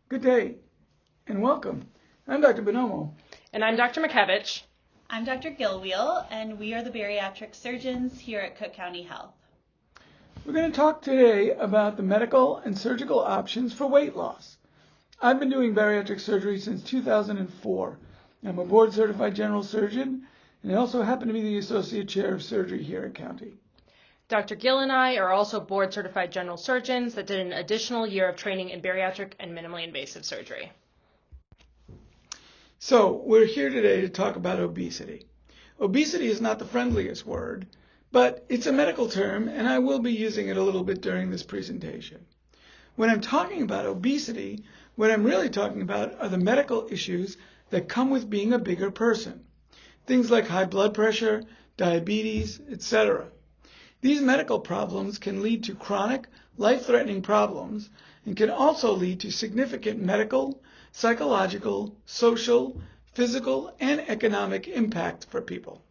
Good day and welcome. I'm Dr. Bonomo. And I'm Dr. McKevich. I'm Dr. Gilwheel, and we are the bariatric surgeons here at Cook County Health. We're going to talk today about the medical and surgical options for weight loss. I've been doing bariatric surgery since 2004. I'm a board-certified general surgeon, and I also happen to be the Associate Chair of Surgery here at County. Dr. Gill and I are also board-certified general surgeons that did an additional year of training in bariatric and minimally invasive surgery. So, we're here today to talk about obesity. Obesity is not the friendliest word, but it's a medical term, and I will be using it a little bit during this presentation. When I'm talking about obesity, what I'm really talking about are the medical issues that come with being a bigger person. Things like high blood pressure, diabetes, etc. These medical problems can lead to chronic, life-threatening problems and can also lead to significant medical, psychological, social, physical, and economic impact for people.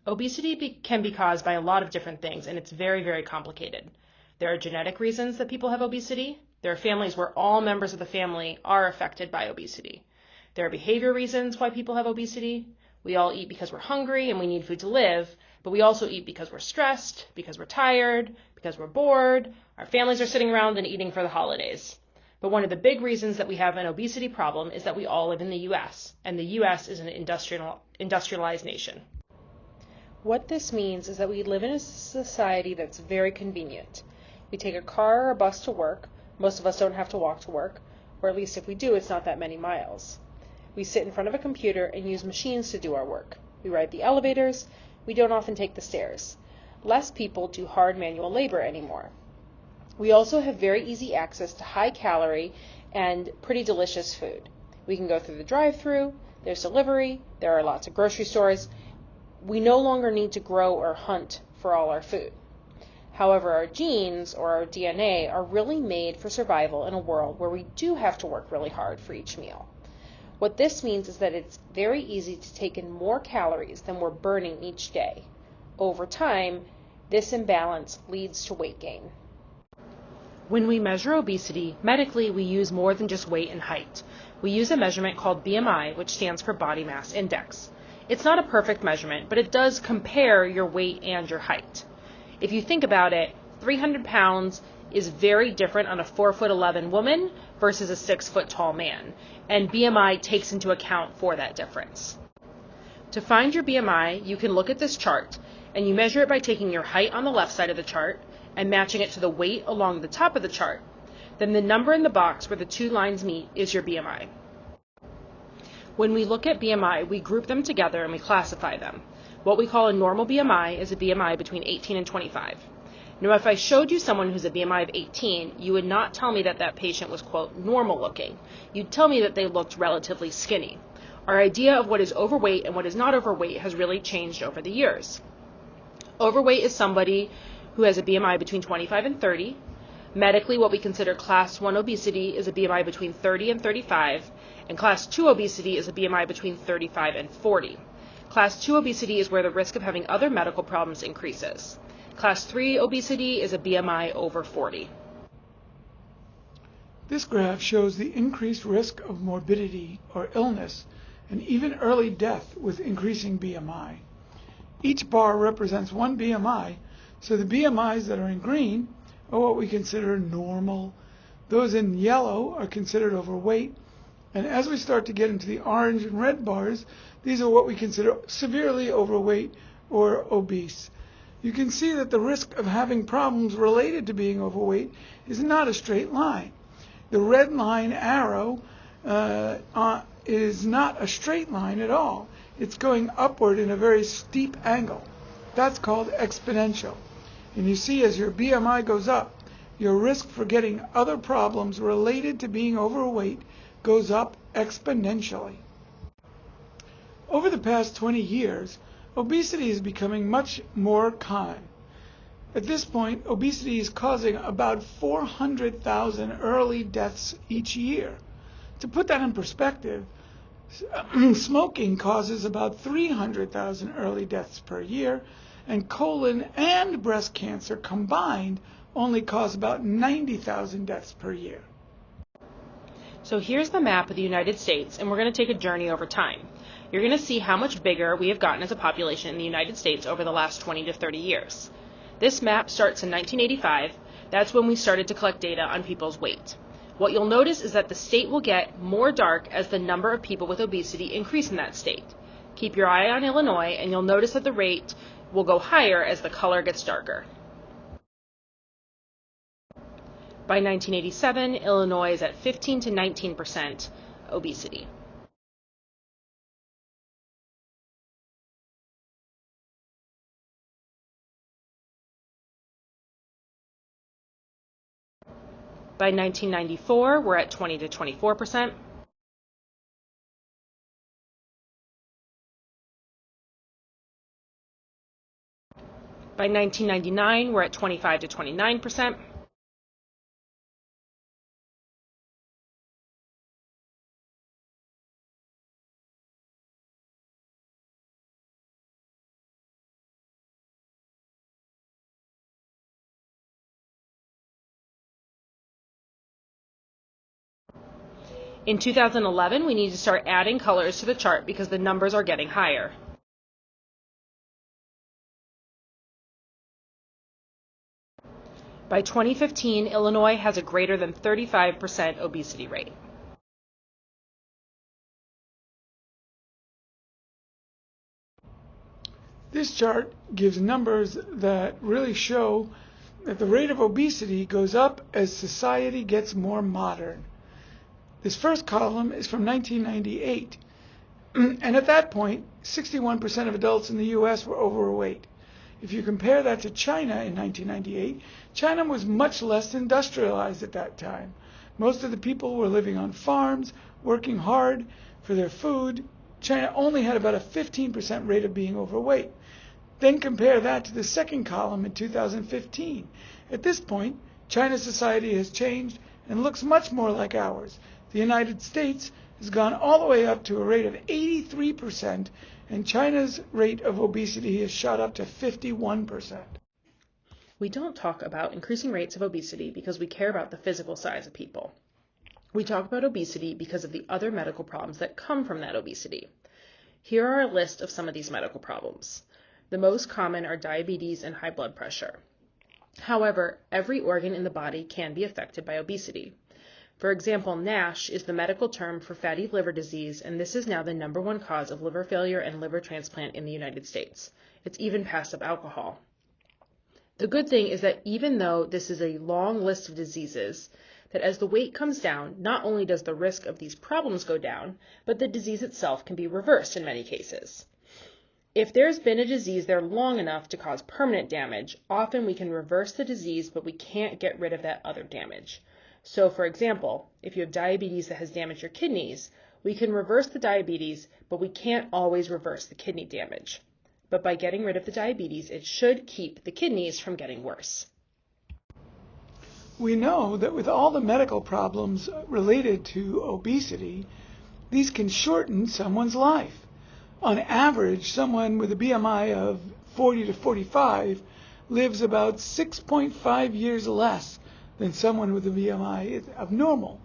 Obesity can be caused by a lot of different things, and it's very, very complicated. There are genetic reasons that people have obesity. There are families where all members of the family are affected by obesity. There are behavior reasons why people have obesity. We all eat because we're hungry and we need food to live, but we also eat because we're stressed, because we're tired, because we're bored. Our families are sitting around and eating for the holidays. But one of the big reasons that we have an obesity problem is that we all live in the U.S., and the U.S. is an industrialized nation. What this means is that we live in a society that's very convenient. We take a car or a bus to work. Most of us don't have to walk to work, or at least if we do, it's not that many miles. We sit in front of a computer and use machines to do our work. We ride the elevators. We don't often take the stairs. Less people do hard manual labor anymore. We also have very easy access to high-calorie and pretty delicious food. We can go through the drive-thru, there's delivery, there are lots of grocery stores. We no longer need to grow or hunt for all our food. However, our genes, or our DNA, are really made for survival in a world where we do have to work really hard for each meal. What this means is that it's very easy to take in more calories than we're burning each day. Over time, this imbalance leads to weight gain. When we measure obesity, medically we use more than just weight and height. We use a measurement called BMI, which stands for Body Mass Index. It's not a perfect measurement, but it does compare your weight and your height. If you think about it, 300 pounds is very different on a 4'11" woman versus a 6' tall man, and BMI takes into account for that difference. To find your BMI, you can look at this chart, and you measure it by taking your height on the left side of the chart and matching it to the weight along the top of the chart. Then the number in the box where the two lines meet is your BMI. When we look at BMI, we group them together and we classify them. What we call a normal BMI is a BMI between 18 and 25. Now, if I showed you someone who's a BMI of 18, you would not tell me that that patient was, quote, normal looking. You'd tell me that they looked relatively skinny. Our idea of what is overweight and what is not overweight has really changed over the years. Overweight is somebody who has a BMI between 25 and 30. Medically, what we consider class 1 obesity is a BMI between 30 and 35, and class 2 obesity is a BMI between 35 and 40. Class 2 obesity is where the risk of having other medical problems increases. Class 3 obesity is a BMI over 40. This graph shows the increased risk of morbidity or illness and even early death with increasing BMI. Each bar represents one BMI, so the BMIs that are in green are what we consider normal. Those in yellow are considered overweight, and as we start to get into the orange and red bars, these are what we consider severely overweight or obese. You can see that the risk of having problems related to being overweight is not a straight line. The red line arrow is not a straight line at all. It's going upward in a very steep angle. That's called exponential. And you see, as your BMI goes up, your risk for getting other problems related to being overweight goes up exponentially. Over the past 20 years, obesity is becoming much more common. At this point, obesity is causing about 400,000 early deaths each year. To put that in perspective, smoking causes about 300,000 early deaths per year, and colon and breast cancer combined only cause about 90,000 deaths per year. So here's the map of the United States, and we're going to take a journey over time. You're going to see how much bigger we have gotten as a population in the United States over the last 20 to 30 years. This map starts in 1985. That's when we started to collect data on people's weight. What you'll notice is that the state will get more dark as the number of people with obesity increase in that state. Keep your eye on Illinois, and you'll notice that the rate will go higher as the color gets darker. By 1987, Illinois is at 15 to 19% obesity. By 1994, we're at 20 to 24%. By 1999, we're at 25 to 29%. In 2011, we need to start adding colors to the chart because the numbers are getting higher. By 2015, Illinois has a greater than 35% obesity rate. This chart gives numbers that really show that the rate of obesity goes up as society gets more modern. This first column is from 1998, and at that point, 61% of adults in the U.S. were overweight. If you compare that to China in 1998, China was much less industrialized at that time. Most of the people were living on farms, working hard for their food. China only had about a 15% rate of being overweight. Then compare that to the second column in 2015. At this point, China's society has changed and looks much more like ours. The United States has gone all the way up to a rate of 83%, and China's rate of obesity has shot up to 51%. We don't talk about increasing rates of obesity because we care about the physical size of people. We talk about obesity because of the other medical problems that come from that obesity. Here are a list of some of these medical problems. The most common are diabetes and high blood pressure. However, every organ in the body can be affected by obesity. For example, NASH is the medical term for fatty liver disease, and this is now the #1 cause of liver failure and liver transplant in the United States. It's even passed up alcohol. The good thing is that even though this is a long list of diseases, that as the weight comes down, not only does the risk of these problems go down, but the disease itself can be reversed in many cases. If there's been a disease there long enough to cause permanent damage, often we can reverse the disease, but we can't get rid of that other damage. So, for example, if you have diabetes that has damaged your kidneys, we can reverse the diabetes, but we can't always reverse the kidney damage. But by getting rid of the diabetes, it should keep the kidneys from getting worse. We know that with all the medical problems related to obesity, these can shorten someone's life. On average, someone with a BMI of 40 to 45 lives about 6.5 years less than someone with a BMI of normal.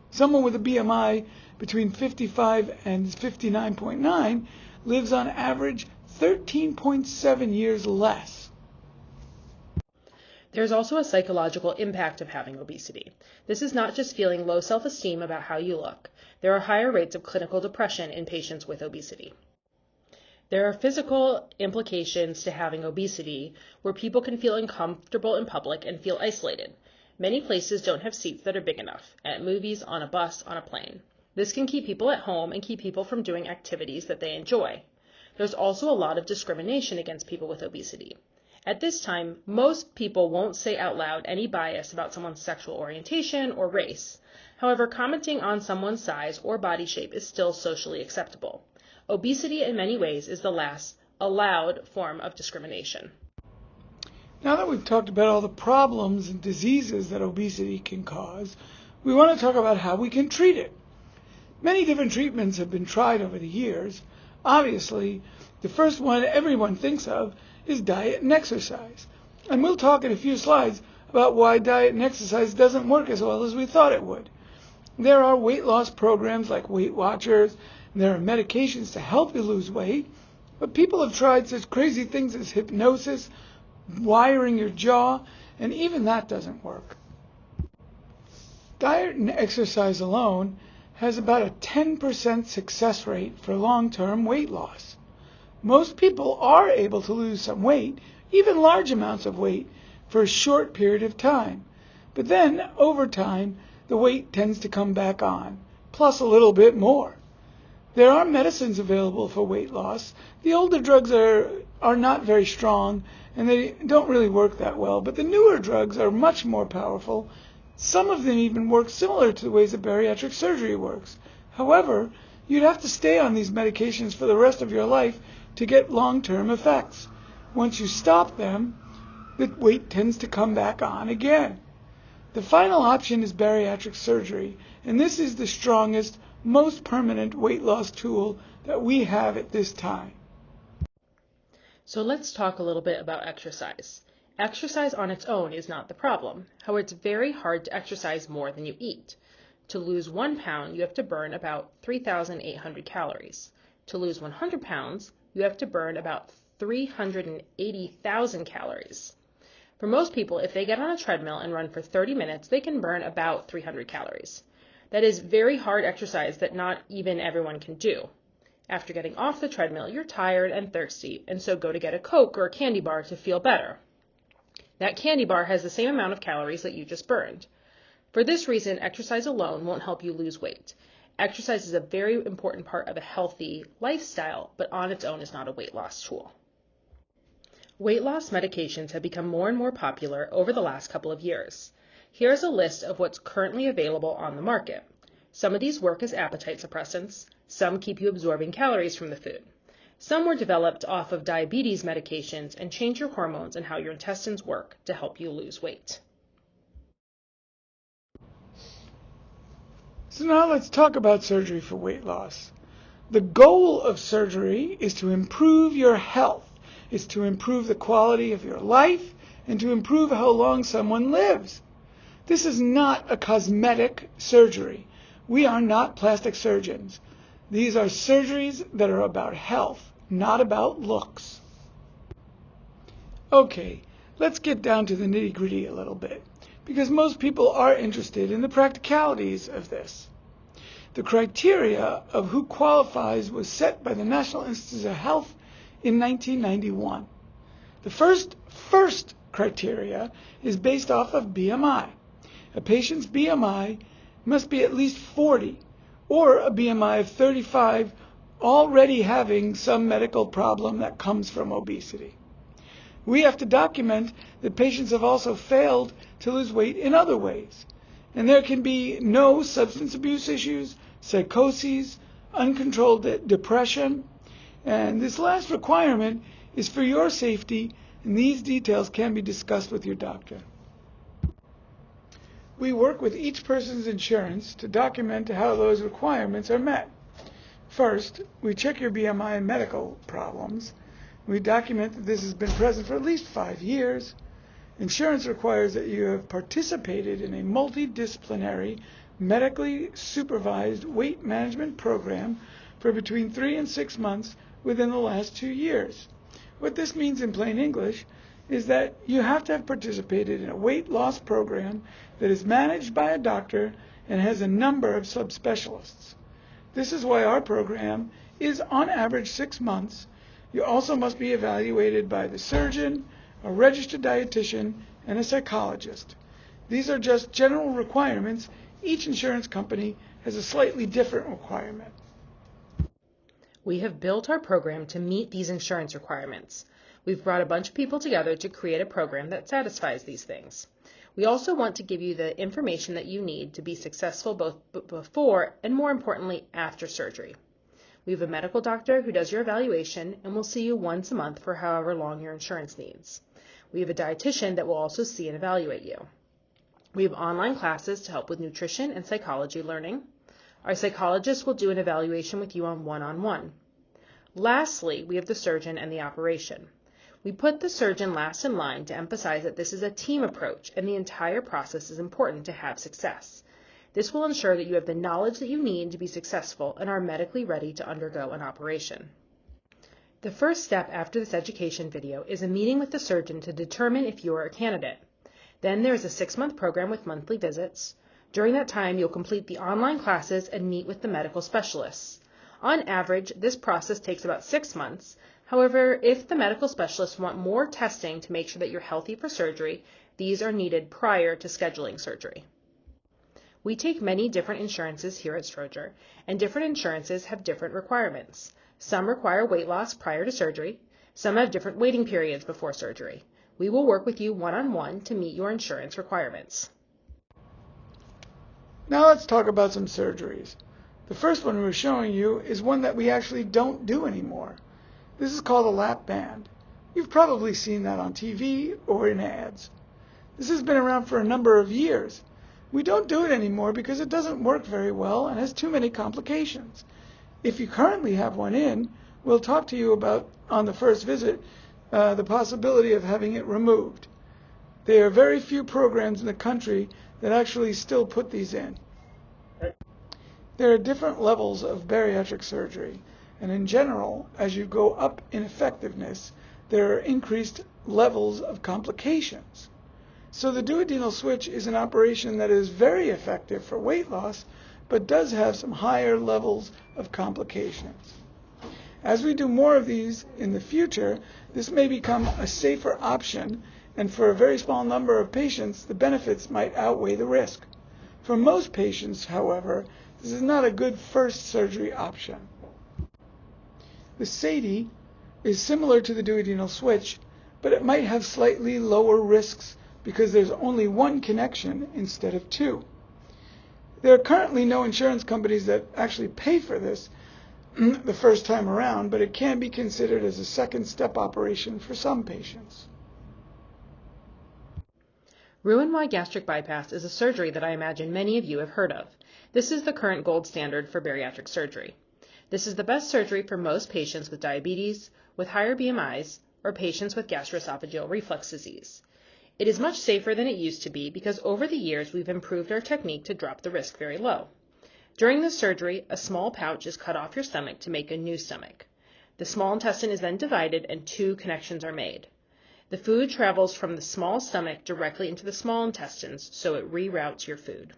Someone with a BMI between 55 and 59.9 lives on average 13.7 years less. There's also a psychological impact of having obesity. This is not just feeling low self-esteem about how you look. There are higher rates of clinical depression in patients with obesity. There are physical implications to having obesity where people can feel uncomfortable in public and feel isolated. Many places don't have seats that are big enough, at movies, on a bus, on a plane. This can keep people at home and keep people from doing activities that they enjoy. There's also a lot of discrimination against people with obesity. At this time, most people won't say out loud any bias about someone's sexual orientation or race. However, commenting on someone's size or body shape is still socially acceptable. Obesity in many ways is the last allowed form of discrimination. Now that we've talked about all the problems and diseases that obesity can cause, we want to talk about how we can treat it. Many different treatments have been tried over the years. Obviously, the first one everyone thinks of is diet and exercise. And we'll talk in a few slides about why diet and exercise doesn't work as well as we thought it would. There are weight loss programs like Weight Watchers, and there are medications to help you lose weight, but people have tried such crazy things as hypnosis, wiring your jaw, and even that doesn't work. Diet and exercise alone has about a 10% success rate for long-term weight loss. Most people are able to lose some weight, even large amounts of weight, for a short period of time. But then, over time, the weight tends to come back on, plus a little bit more. There are medicines available for weight loss. The older drugs are not very strong, and they don't really work that well, but the newer drugs are much more powerful. Some of them even work similar to the ways that bariatric surgery works. However, you'd have to stay on these medications for the rest of your life to get long-term effects. Once you stop them, the weight tends to come back on again. The final option is bariatric surgery, and this is the strongest, most permanent weight loss tool that we have at this time. So let's talk a little bit about exercise. Exercise on its own is not the problem. However, it's very hard to exercise more than you eat. To lose 1 pound, you have to burn about 3,800 calories. To lose 100 pounds, you have to burn about 380,000 calories. For most people, if they get on a treadmill and run for 30 minutes, they can burn about 300 calories. That is very hard exercise that not even everyone can do. After getting off the treadmill, you're tired and thirsty, and so go to get a Coke or a candy bar to feel better. That candy bar has the same amount of calories that you just burned. For this reason, exercise alone won't help you lose weight. Exercise is a very important part of a healthy lifestyle, but on its own is not a weight loss tool. Weight loss medications have become more and more popular over the last couple of years. Here's a list of what's currently available on the market. Some of these work as appetite suppressants. Some keep you absorbing calories from the food. Some were developed off of diabetes medications and change your hormones and how your intestines work to help you lose weight. So now let's talk about surgery for weight loss. The goal of surgery is to improve your health. It's to improve the quality of your life and to improve how long someone lives. This is not a cosmetic surgery. We are not plastic surgeons. These are surgeries that are about health, not about looks. Okay, let's get down to the nitty-gritty a little bit, because most people are interested in the practicalities of this. The criteria of who qualifies was set by the National Institutes of Health in 1991. The first criteria is based off of BMI. A patient's BMI must be at least 40 or a BMI of 35 already having some medical problem that comes from obesity. We have to document that patients have also failed to lose weight in other ways. And there can be no substance abuse issues, psychoses, uncontrolled depression. And this last requirement is for your safety, and these details can be discussed with your doctor. We work with each person's insurance to document how those requirements are met. First, we check your BMI and medical problems. We document that this has been present for at least 5 years. Insurance requires that you have participated in a multidisciplinary, medically supervised weight management program for between 3 and 6 months within the last 2 years. What this means in plain English is that you have to have participated in a weight loss program that is managed by a doctor and has a number of subspecialists. This is why our program is on average 6 months. You also must be evaluated by the surgeon, a registered dietitian, and a psychologist. These are just general requirements. Each insurance company has a slightly different requirement. We have built our program to meet these insurance requirements. We've brought a bunch of people together to create a program that satisfies these things. We also want to give you the information that you need to be successful both before and, more importantly, after surgery. We have a medical doctor who does your evaluation and will see you once a month for however long your insurance needs. We have a dietitian that will also see and evaluate you. We have online classes to help with nutrition and psychology learning. Our psychologist will do an evaluation with you on one-on-one. Lastly, we have the surgeon and the operation. We put the surgeon last in line to emphasize that this is a team approach and the entire process is important to have success. This will ensure that you have the knowledge that you need to be successful and are medically ready to undergo an operation. The first step after this education video is a meeting with the surgeon to determine if you are a candidate. Then there is a 6-month program with monthly visits. During that time, you'll complete the online classes and meet with the medical specialists. On average, this process takes about 6 months. However, if the medical specialists want more testing to make sure that you're healthy for surgery, these are needed prior to scheduling surgery. We take many different insurances here at Stroger, and different insurances have different requirements. Some require weight loss prior to surgery. Some have different waiting periods before surgery. We will work with you one-on-one to meet your insurance requirements. Now let's talk about some surgeries. The first one we're showing you is one that we actually don't do anymore. This is called a lap band. You've probably seen that on TV or in ads. This has been around for a number of years. We don't do it anymore because it doesn't work very well and has too many complications. If you currently have one in, we'll talk to you about, on the first visit, the possibility of having it removed. There are very few programs in the country that actually still put these in. There are different levels of bariatric surgery, and in general, as you go up in effectiveness, there are increased levels of complications. So the duodenal switch is an operation that is very effective for weight loss, but does have some higher levels of complications. As we do more of these in the future, this may become a safer option, and for a very small number of patients, the benefits might outweigh the risk. For most patients, however, this is not a good first surgery option. The SADI is similar to the duodenal switch, but it might have slightly lower risks because there's only one connection instead of two. There are currently no insurance companies that actually pay for this the first time around, but it can be considered as a second step operation for some patients. Roux-en-Y gastric bypass is a surgery that I imagine many of you have heard of. This is the current gold standard for bariatric surgery. This is the best surgery for most patients with diabetes, with higher BMIs, or patients with gastroesophageal reflux disease. It is much safer than it used to be because over the years we've improved our technique to drop the risk very low. During this surgery, a small pouch is cut off your stomach to make a new stomach. The small intestine is then divided and 2 connections are made. The food travels from the small stomach directly into the small intestines, so it reroutes your food.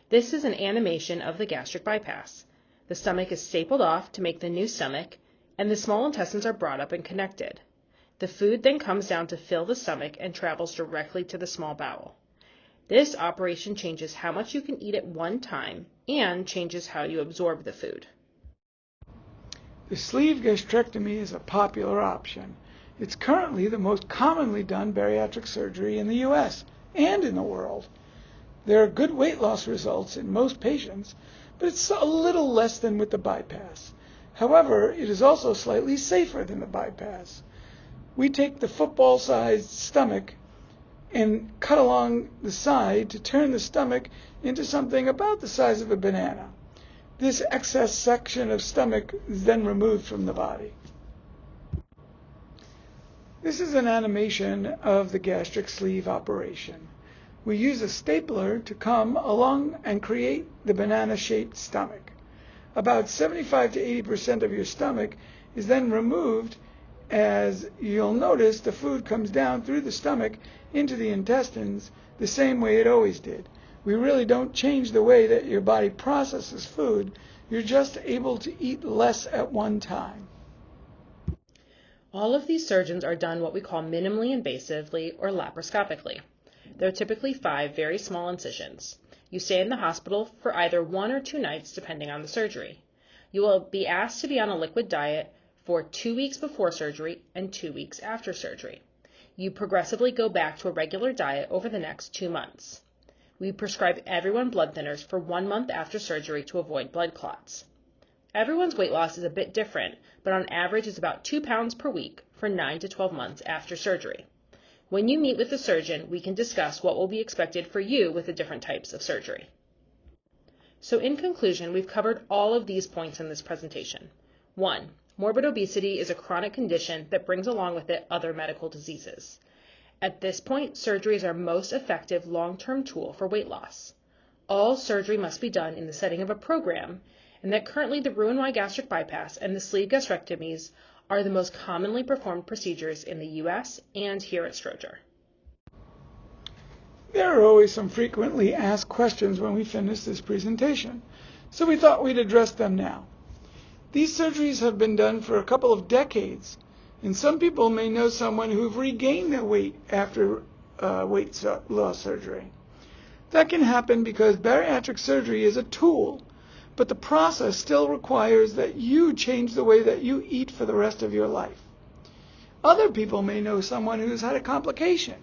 This is an animation of the gastric bypass. The stomach is stapled off to make the new stomach, and the small intestines are brought up and connected. The food then comes down to fill the stomach and travels directly to the small bowel. This operation changes how much you can eat at one time and changes how you absorb the food. The sleeve gastrectomy is a popular option. It's currently the most commonly done bariatric surgery in the U.S. and in the world. There are good weight loss results in most patients, but it's a little less than with the bypass. However, it is also slightly safer than the bypass. We take the football-sized stomach and cut along the side to turn the stomach into something about the size of a banana. This excess section of stomach is then removed from the body. This is an animation of the gastric sleeve operation. We use a stapler to come along and create the banana-shaped stomach. About 75 to 80% of your stomach is then removed. As you'll notice, the food comes down through the stomach into the intestines the same way it always did. We really don't change the way that your body processes food. You're just able to eat less at one time. All of these surgeons are done what we call minimally invasively or laparoscopically. There are typically 5 very small incisions. You stay in the hospital for either 1 or 2 nights depending on the surgery. You will be asked to be on a liquid diet for 2 weeks before surgery and 2 weeks after surgery. You progressively go back to a regular diet over the next 2 months. We prescribe everyone blood thinners for 1 month after surgery to avoid blood clots. Everyone's weight loss is a bit different, but on average is about 2 pounds per week for 9 to 12 months after surgery. When you meet with the surgeon, we can discuss what will be expected for you with the different types of surgery. So in conclusion, we've covered all of these points in this presentation. 1. Morbid obesity is a chronic condition that brings along with it other medical diseases. At this point, surgery is our most effective long-term tool for weight loss. All surgery must be done in the setting of a program, and that currently the Roux-en-Y gastric bypass and the sleeve gastrectomies are the most commonly performed procedures in the U.S. and here at Stroger. There are always some frequently asked questions when we finish this presentation, so we thought we'd address them now. These surgeries have been done for a couple of decades, and some people may know someone who've regained their weight after weight loss surgery. That can happen because bariatric surgery is a tool, but the process still requires that you change the way that you eat for the rest of your life. Other people may know someone who's had a complication.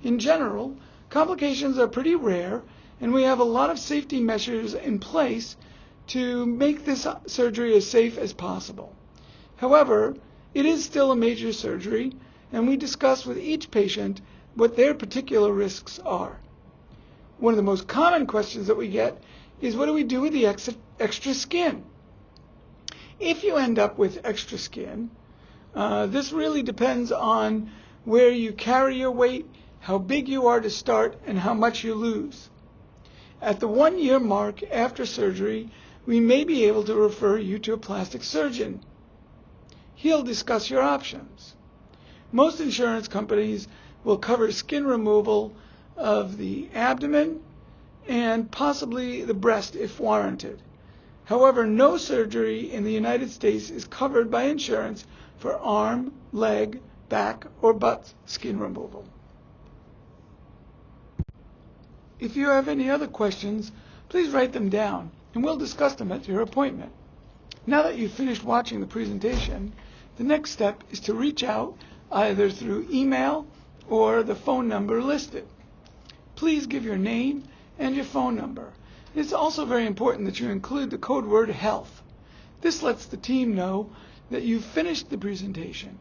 In general, complications are pretty rare, and we have a lot of safety measures in place to make this surgery as safe as possible. However, it is still a major surgery, and we discuss with each patient what their particular risks are. One of the most common questions that we get is, what do we do with the extra skin? If you end up with extra skin, this really depends on where you carry your weight, how big you are to start, and how much you lose. At the 1-year mark after surgery, we may be able to refer you to a plastic surgeon. He'll discuss your options. Most insurance companies will cover skin removal of the abdomen and possibly the breast if warranted. However, no surgery in the United States is covered by insurance for arm, leg, back, or butt skin removal. If you have any other questions, please write them down, and we'll discuss them at your appointment. Now that you've finished watching the presentation, the next step is to reach out either through email or the phone number listed. Please give your name and your phone number. It's also very important that you include the code word HEALTH. This lets the team know that you've finished the presentation.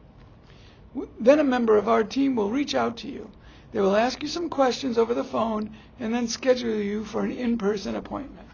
Then a member of our team will reach out to you. They will ask you some questions over the phone and then schedule you for an in-person appointment.